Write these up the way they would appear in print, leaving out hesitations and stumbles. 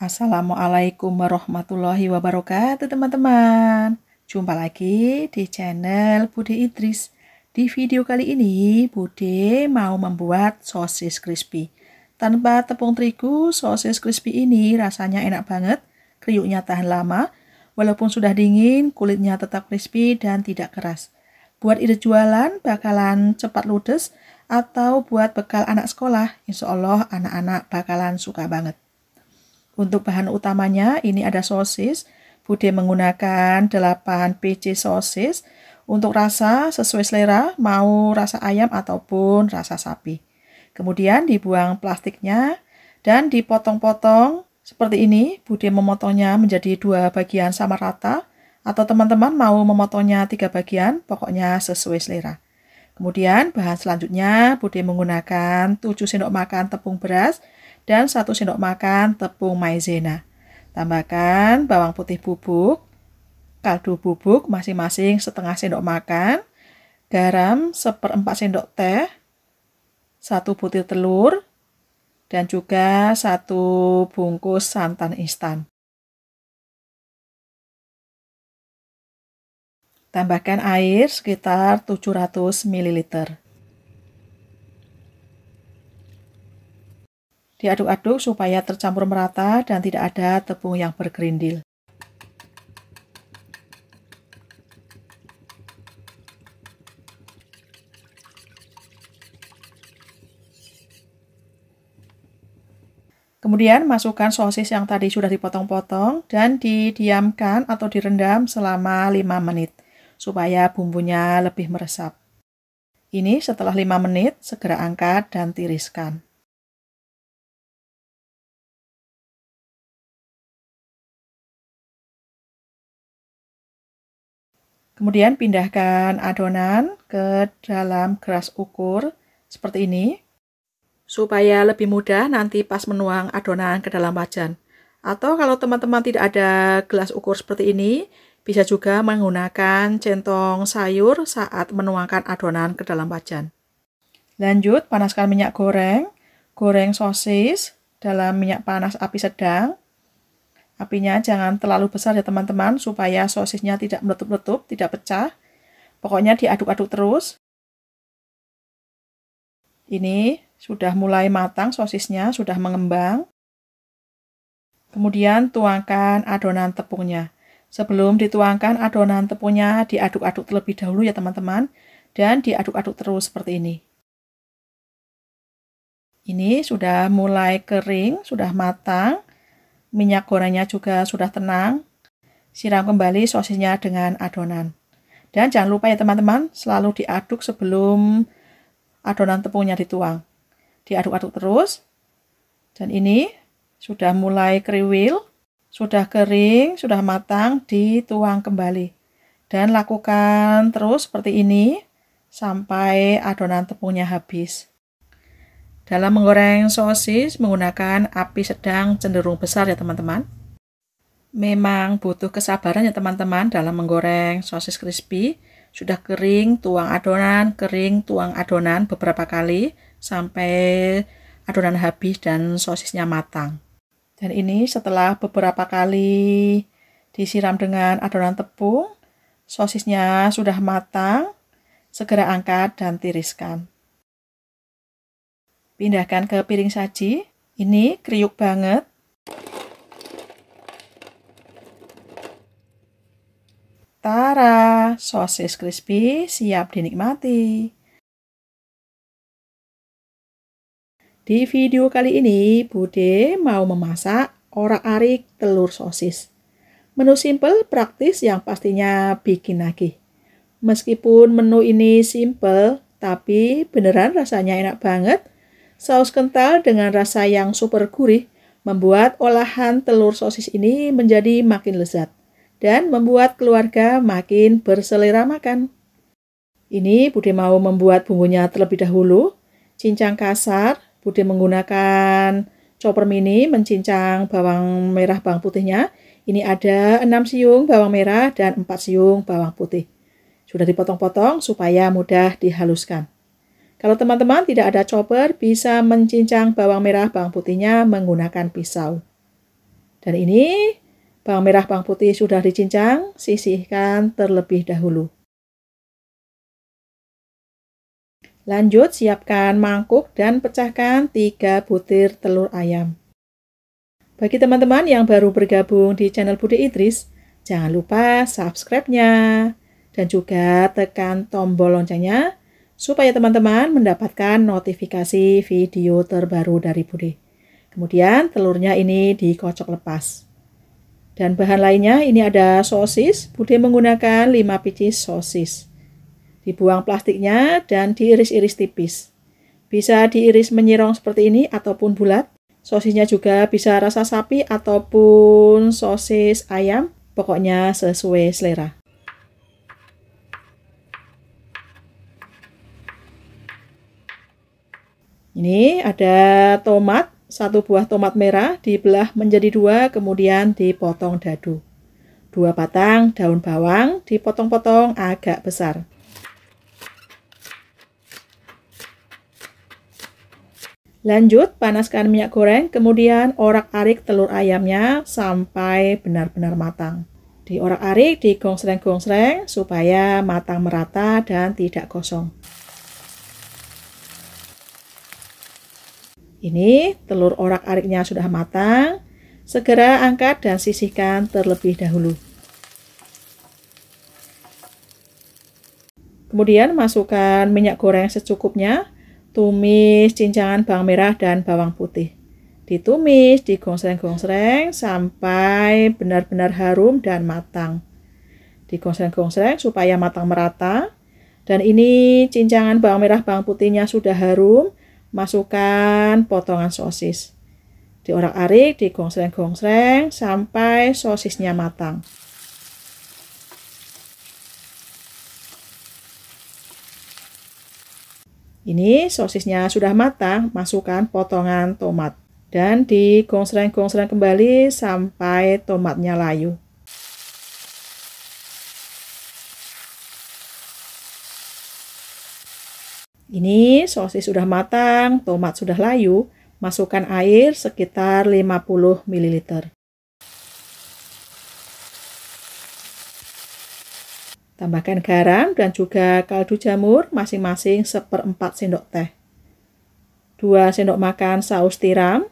Assalamualaikum warahmatullahi wabarakatuh teman-teman. Jumpa lagi di channel Bude Idris. Di video kali ini Bude mau membuat sosis crispy. Tanpa tepung terigu, sosis crispy ini rasanya enak banget. Kriuknya tahan lama. Walaupun sudah dingin, kulitnya tetap crispy dan tidak keras. Buat ide jualan bakalan cepat ludes atau buat bekal anak sekolah. Insya Allah anak-anak bakalan suka banget. Untuk bahan utamanya ini ada sosis. Bude menggunakan 8 biji sosis. Untuk rasa sesuai selera, mau rasa ayam ataupun rasa sapi. Kemudian dibuang plastiknya dan dipotong-potong seperti ini. Bude memotongnya menjadi 2 bagian sama rata. Atau teman-teman mau memotongnya 3 bagian, pokoknya sesuai selera. Kemudian bahan selanjutnya Bude menggunakan 7 sendok makan tepung beras dan 1 sendok makan tepung maizena. Tambahkan bawang putih bubuk, kaldu bubuk masing-masing setengah sendok makan, garam 1/4 sendok teh, 1 butir telur, dan juga 1 bungkus santan instan. Tambahkan air sekitar 700 ml. Diaduk-aduk supaya tercampur merata dan tidak ada tepung yang bergerindil. Kemudian masukkan sosis yang tadi sudah dipotong-potong dan didiamkan atau direndam selama 5 menit supaya bumbunya lebih meresap. Ini setelah 5 menit segera angkat dan tiriskan. Kemudian pindahkan adonan ke dalam gelas ukur seperti ini, supaya lebih mudah nanti pas menuang adonan ke dalam wajan. Atau kalau teman-teman tidak ada gelas ukur seperti ini, bisa juga menggunakan centong sayur saat menuangkan adonan ke dalam wajan. Lanjut, panaskan minyak goreng. Goreng sosis dalam minyak panas api sedang. Apinya jangan terlalu besar ya teman-teman, supaya sosisnya tidak meletup-letup, tidak pecah. Pokoknya diaduk-aduk terus. Ini sudah mulai matang sosisnya, sudah mengembang. Kemudian tuangkan adonan tepungnya. Sebelum dituangkan adonan tepungnya, diaduk-aduk terlebih dahulu ya teman-teman. Dan diaduk-aduk terus seperti ini. Ini sudah mulai kering, sudah matang. Minyak gorengnya juga sudah tenang. Siram kembali sosisnya dengan adonan. Dan jangan lupa ya teman-teman, selalu diaduk sebelum adonan tepungnya dituang. Diaduk-aduk terus. Dan ini sudah mulai kriwil, sudah kering, sudah matang, dituang kembali. Dan lakukan terus seperti ini sampai adonan tepungnya habis. Dalam menggoreng sosis menggunakan api sedang cenderung besar ya teman-teman. Memang butuh kesabaran ya teman-teman dalam menggoreng sosis crispy. Sudah kering, tuang adonan, kering, tuang adonan beberapa kali sampai adonan habis dan sosisnya matang. Dan ini setelah beberapa kali disiram dengan adonan tepung, sosisnya sudah matang, segera angkat dan tiriskan. Pindahkan ke piring saji. Ini kriuk banget. Tara, sosis crispy siap dinikmati. Di video kali ini, Bude mau memasak orak-arik telur sosis. Menu simple, praktis yang pastinya bikin nagih. Meskipun menu ini simple, tapi beneran rasanya enak banget. Saus kental dengan rasa yang super gurih membuat olahan telur sosis ini menjadi makin lezat dan membuat keluarga makin berselera makan. Ini Bude mau membuat bumbunya terlebih dahulu. Cincang kasar, Bude menggunakan chopper mini mencincang bawang merah bawang putihnya. Ini ada 6 siung bawang merah dan 4 siung bawang putih. Sudah dipotong-potong supaya mudah dihaluskan. Kalau teman-teman tidak ada chopper, bisa mencincang bawang merah bawang putihnya menggunakan pisau. Dan ini bawang merah, bawang putih sudah dicincang, sisihkan terlebih dahulu. Lanjut, siapkan mangkuk dan pecahkan 3 butir telur ayam. Bagi teman-teman yang baru bergabung di channel Bude Idris, jangan lupa subscribe-nya dan juga tekan tombol loncengnya supaya teman-teman mendapatkan notifikasi video terbaru dari Bude. Kemudian telurnya ini dikocok lepas. Dan bahan lainnya ini ada sosis. Bude menggunakan 5 pieces sosis. Dibuang plastiknya dan diiris-iris tipis. Bisa diiris menyirong seperti ini ataupun bulat. Sosisnya juga bisa rasa sapi ataupun sosis ayam. Pokoknya sesuai selera. Ini ada tomat, 1 buah tomat merah dibelah menjadi 2, kemudian dipotong dadu. 2 batang daun bawang dipotong-potong agak besar. Lanjut, panaskan minyak goreng, kemudian orak-arik telur ayamnya sampai benar-benar matang. Diorak-arik, digongsreng-gongsreng supaya matang merata dan tidak gosong. Ini telur orak-ariknya sudah matang, segera angkat dan sisihkan terlebih dahulu. Kemudian masukkan minyak goreng secukupnya, tumis cincangan bawang merah dan bawang putih. Ditumis, digongsreng-gongsreng sampai benar-benar harum dan matang. Digongsreng-gongsreng supaya matang merata. Dan ini cincangan bawang merah bawang putihnya sudah harum. Masukkan potongan sosis. Diorak-arik, digongsreng-gongsreng sampai sosisnya matang. Ini sosisnya sudah matang, masukkan potongan tomat. Dan digongsreng-gongsreng kembali sampai tomatnya layu. Ini sosis sudah matang, tomat sudah layu, masukkan air sekitar 50 ml. Tambahkan garam dan juga kaldu jamur masing-masing 1/4 sendok teh. 2 sendok makan saus tiram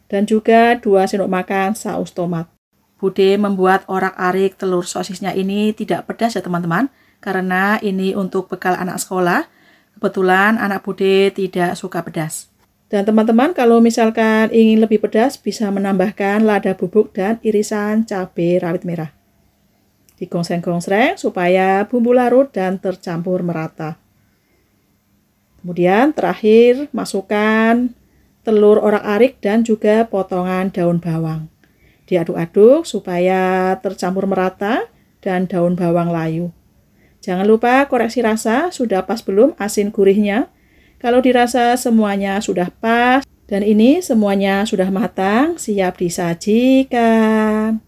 dan juga 2 sendok makan saus tomat. Bude membuat orak-arik telur sosisnya ini tidak pedas ya teman-teman. Karena ini untuk bekal anak sekolah, kebetulan anak Bude tidak suka pedas. Dan teman-teman kalau misalkan ingin lebih pedas bisa menambahkan lada bubuk dan irisan cabai rawit merah. Digongsreng-gongsreng supaya bumbu larut dan tercampur merata. Kemudian terakhir masukkan telur orak-arik dan juga potongan daun bawang. Diaduk-aduk supaya tercampur merata dan daun bawang layu. Jangan lupa koreksi rasa, sudah pas belum asin gurihnya. Kalau dirasa semuanya sudah pas dan ini semuanya sudah matang, siap disajikan.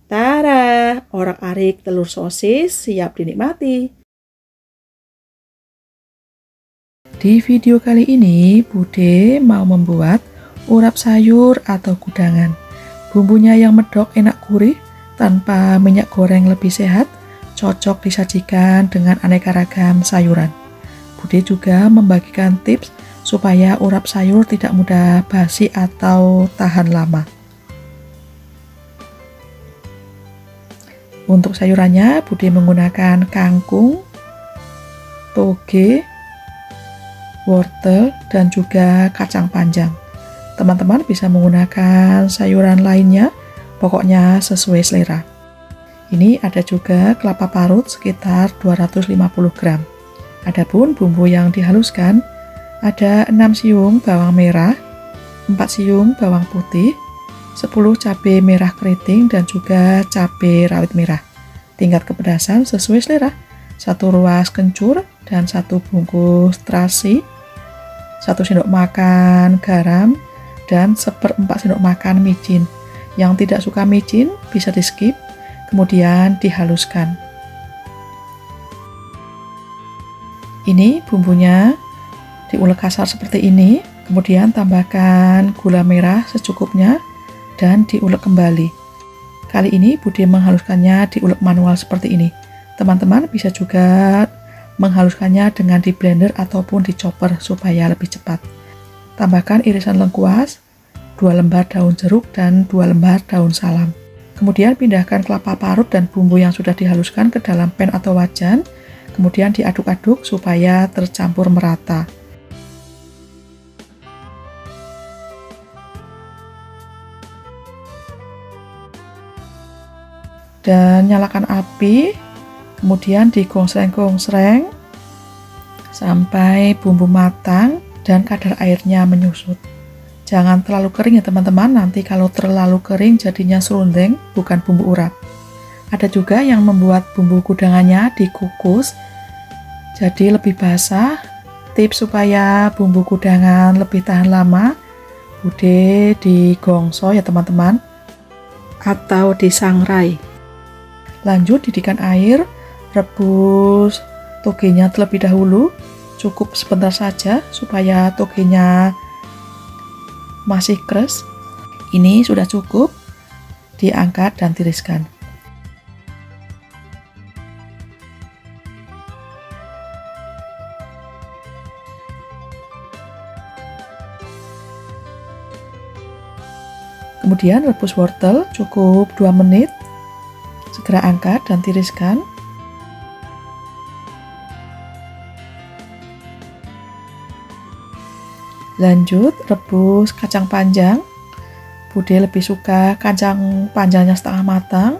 Tara, orak-arik telur sosis siap dinikmati. Di video kali ini, Bude mau membuat urap sayur atau gudangan. Bumbunya yang medok enak gurih, tanpa minyak goreng lebih sehat, cocok disajikan dengan aneka ragam sayuran. Bude juga membagikan tips supaya urap sayur tidak mudah basi atau tahan lama. Untuk sayurannya, Bude menggunakan kangkung, toge, wortel, dan juga kacang panjang. Teman-teman bisa menggunakan sayuran lainnya, pokoknya sesuai selera. Ini ada juga kelapa parut sekitar 250 gram. Adapun bumbu yang dihaluskan, ada 6 siung bawang merah, 4 siung bawang putih, 10 cabai merah keriting dan juga cabai rawit merah. Tingkat kepedasan sesuai selera. 1 ruas kencur dan 1 bungkus terasi, 1 sendok makan garam, dan 1/4 sendok makan micin. Yang tidak suka micin bisa di skip, kemudian dihaluskan. Ini bumbunya diulek kasar seperti ini, kemudian tambahkan gula merah secukupnya dan diulek kembali. Kali ini Bude menghaluskannya diulek manual seperti ini. Teman-teman bisa juga menghaluskannya dengan di blender ataupun di chopper supaya lebih cepat. Tambahkan irisan lengkuas, 2 lembar daun jeruk dan 2 lembar daun salam. Kemudian pindahkan kelapa parut dan bumbu yang sudah dihaluskan ke dalam pan atau wajan. Kemudian diaduk-aduk supaya tercampur merata. Dan nyalakan api, kemudian digongsreng-gongsreng sampai bumbu matang dan kadar airnya menyusut. Jangan terlalu kering ya teman-teman, nanti kalau terlalu kering jadinya serundeng, bukan bumbu urap. Ada juga yang membuat bumbu kudangannya dikukus, jadi lebih basah. Tips supaya bumbu kudangan lebih tahan lama, Bude digongso ya teman-teman, atau disangrai. Lanjut didihkan air, rebus togenya terlebih dahulu, cukup sebentar saja supaya togenya masih keras. Ini sudah cukup, diangkat dan tiriskan. Kemudian rebus wortel cukup 2 menit, segera angkat dan tiriskan. Lanjut rebus kacang panjang. Bude lebih suka kacang panjangnya setengah matang,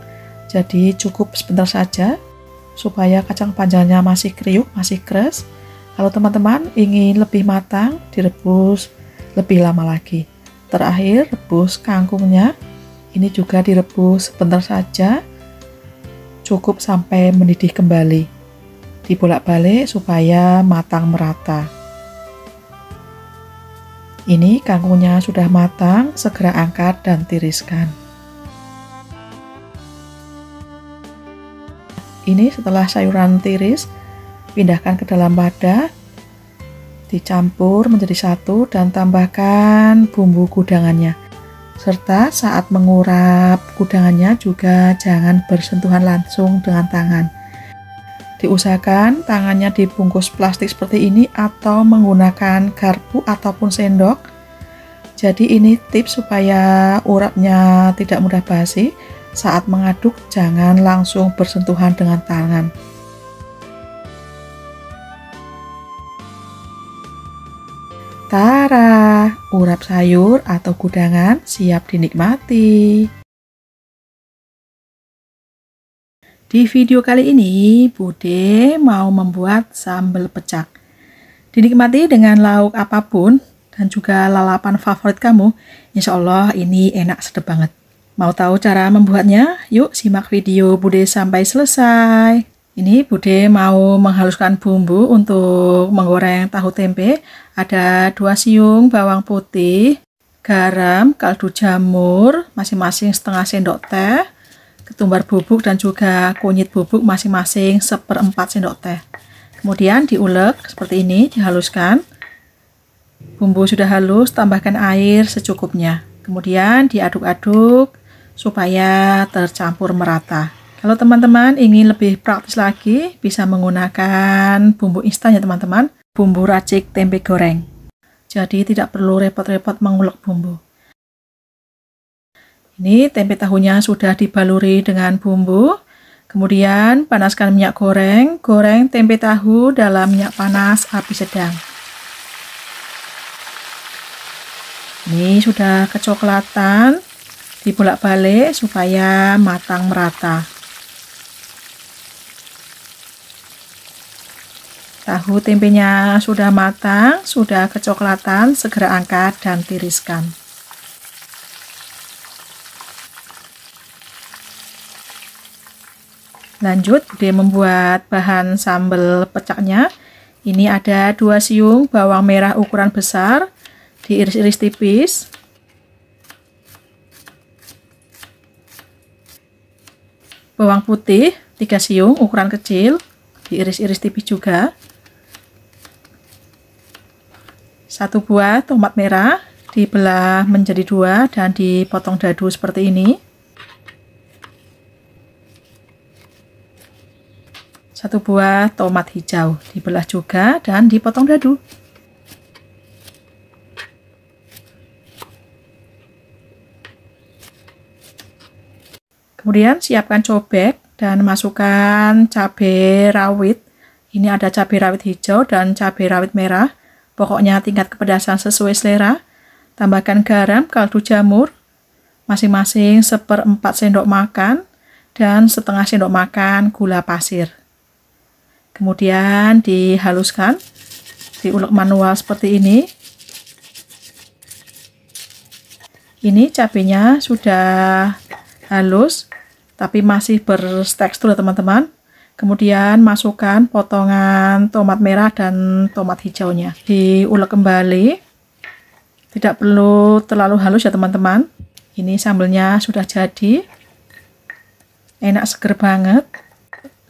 jadi cukup sebentar saja supaya kacang panjangnya masih kriuk, masih keras. Kalau teman-teman ingin lebih matang, direbus lebih lama lagi. Terakhir rebus kangkungnya, ini juga direbus sebentar saja, cukup sampai mendidih kembali. Dibolak-balik supaya matang merata. Ini kangkungnya sudah matang, segera angkat dan tiriskan. Ini setelah sayuran tiris, pindahkan ke dalam wadah, dicampur menjadi satu dan tambahkan bumbu kudangannya. Serta saat mengurap kudangannya juga jangan bersentuhan langsung dengan tangan. Diusahakan tangannya dibungkus plastik seperti ini atau menggunakan garpu ataupun sendok. Jadi ini tips supaya urapnya tidak mudah basi. Saat mengaduk jangan langsung bersentuhan dengan tangan. Tara, urap sayur atau kudangan siap dinikmati. Di video kali ini, Bude mau membuat sambal pecak. Dinikmati dengan lauk apapun dan juga lalapan favorit kamu, insya Allah ini enak sedap banget. Mau tahu cara membuatnya? Yuk simak video Bude sampai selesai. Ini Bude mau menghaluskan bumbu untuk menggoreng tahu tempe. Ada 2 siung bawang putih, garam, kaldu jamur, masing-masing setengah sendok teh, ketumbar bubuk dan juga kunyit bubuk masing-masing 1/4 sendok teh. Kemudian diulek seperti ini, dihaluskan. Bumbu sudah halus, tambahkan air secukupnya. Kemudian diaduk-aduk supaya tercampur merata. Kalau teman-teman ingin lebih praktis lagi, bisa menggunakan bumbu instan ya teman-teman, bumbu racik tempe goreng. Jadi tidak perlu repot-repot mengulek bumbu. Ini tempe tahunya sudah dibaluri dengan bumbu. Kemudian panaskan minyak goreng. Goreng tempe tahu dalam minyak panas api sedang. Ini sudah kecoklatan. Dibolak-balik supaya matang merata. Tahu tempenya sudah matang, sudah kecoklatan, segera angkat dan tiriskan. Lanjut, Bude membuat bahan sambal pecaknya. Ini ada 2 siung bawang merah ukuran besar, diiris-iris tipis. Bawang putih 3 siung ukuran kecil, diiris-iris tipis juga. 1 buah tomat merah dibelah menjadi 2 dan dipotong dadu seperti ini. 1 buah tomat hijau dibelah juga dan dipotong dadu. Kemudian siapkan cobek dan masukkan cabai rawit. Ini ada cabai rawit hijau dan cabai rawit merah. Pokoknya tingkat kepedasan sesuai selera. Tambahkan garam, kaldu jamur, masing-masing 1/4 sendok makan dan setengah sendok makan gula pasir. Kemudian dihaluskan, diulek manual seperti ini. Ini cabenya sudah halus, tapi masih bertekstur teman-teman. Kemudian masukkan potongan tomat merah dan tomat hijaunya. Diulek kembali. Tidak perlu terlalu halus ya teman-teman. Ini sambelnya sudah jadi. Enak seger banget.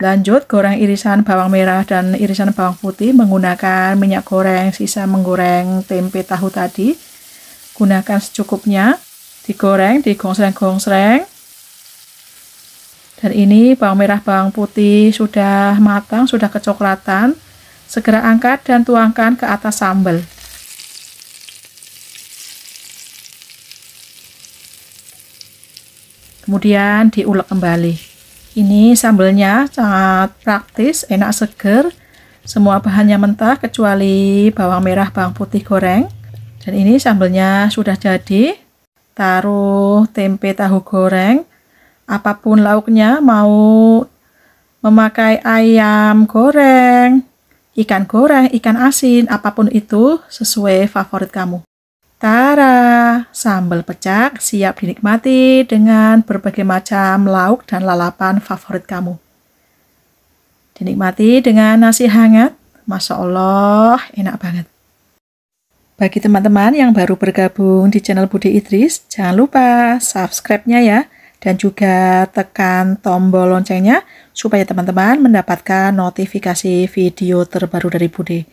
Lanjut goreng irisan bawang merah dan irisan bawang putih menggunakan minyak goreng sisa menggoreng tempe tahu tadi. Gunakan secukupnya. Digoreng, digongsreng-gongsreng. Dan ini bawang merah bawang putih sudah matang, sudah kecoklatan. Segera angkat dan tuangkan ke atas sambal. Kemudian diulek kembali. Ini sambelnya sangat praktis, enak seger. Semua bahannya mentah kecuali bawang merah bawang putih goreng. Dan ini sambelnya sudah jadi. Taruh tempe tahu goreng. Apapun lauknya, mau memakai ayam goreng, ikan asin, apapun itu sesuai favorit kamu. Tara, sambal pecak siap dinikmati dengan berbagai macam lauk dan lalapan favorit kamu. Dinikmati dengan nasi hangat, Masya Allah, enak banget. Bagi teman-teman yang baru bergabung di channel Bude Idris, jangan lupa subscribe-nya ya, dan juga tekan tombol loncengnya supaya teman-teman mendapatkan notifikasi video terbaru dari Bude.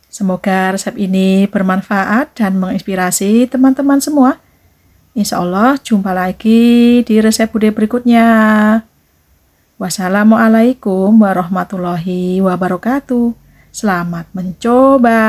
Semoga resep ini bermanfaat dan menginspirasi teman-teman semua. Insya Allah jumpa lagi di resep Bude berikutnya. Wassalamualaikum warahmatullahi wabarakatuh. Selamat mencoba.